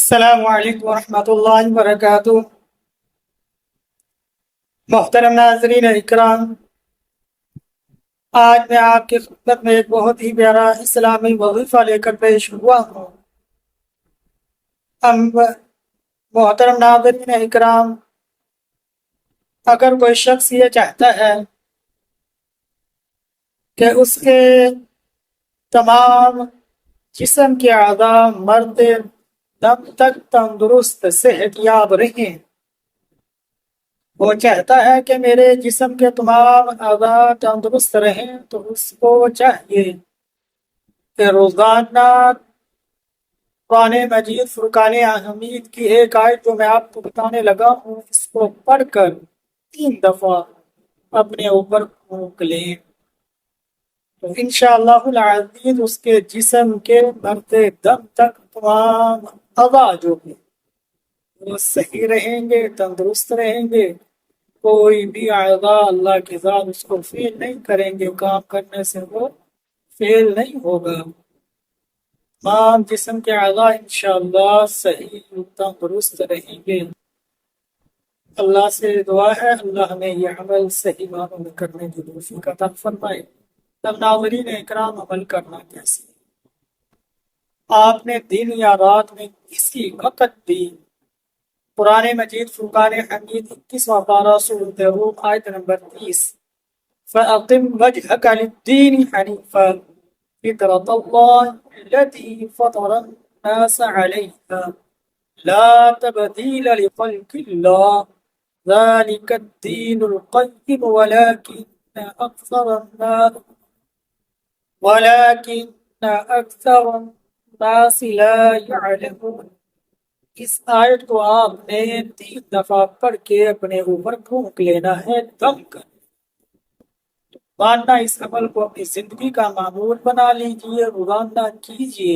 السلام علیکم ورحمۃ اللہ وبرکاتہ۔ محترم ناظرین اکرام، آج میں آپ کی خدمت میں ایک بہت ہی پیارا اسلامی وظیفہ لے کر پیش ہوا ہوں۔ محترم ناظرین اکرام، اگر کوئی شخص یہ چاہتا ہے کہ اس کے تمام جسم کے اعضاء مرتے دم تک تندرست صحت یاب رہیں، وہ چاہتا ہے کہ میرے جسم کے تمام اعضاء تندرست رہیں، تو اس کو چاہیے کہ روزانہ قرآن مجید فرقان حمید کی ایک آیت جو میں آپ کو بتانے لگا ہوں، اس کو پڑھ کر 3 دفعہ اپنے اوپر پھونک لیں، تو انشاءاللہ العزیز اس کے جسم کے مرتے دم تک تمام اعضاء جو ہیں وہ صحیح رہیں گے، تندرست رہیں گے۔ کوئی بھی اعضاء اللہ کے ذات اس کو فیل نہیں کریں گے، کام کرنے سے وہ فیل نہیں ہوگا۔ تمام جسم کے اعضاء انشاءاللہ صحیح تندرست رہیں گے۔ اللہ سے دعا ہے اللہ ہمیں یہ عمل صحیح معنوں میں کرنے کی توفیق عطا فرمائے۔ تب ناظرین اکرام، عمل کرنا کیسے؟ آپ نے دن یا رات میں کسی وقت بھی قرآن مجید فرقان حمید 21واں پارہ سورۃ روم آیت نمبر 30 فَأَقِمْ وَجْهَكَ لِلدِّينِ حَنِيفًا فِطْرَتَ اللَّهِ الَّتِي فَطَرَ النَّاسَ عَلَيْهَا لَا تَبْدِيلَ لِخَلْقِ اللَّهِ ذَلِكَ الدِّينُ الْقَيِّمُ وَلَكِنَّ أَكْثَرَ النَّاسِ لَا يَعْلَمُونَ۔ اس آیت کو آپ نے 3 دفعہ پڑھ کے اپنے اوپر پھونک لینا ہے، دم کر ماننا۔ اس عمل کو اپنی زندگی کا معمول بنا لیجئے، روزانہ کیجئے۔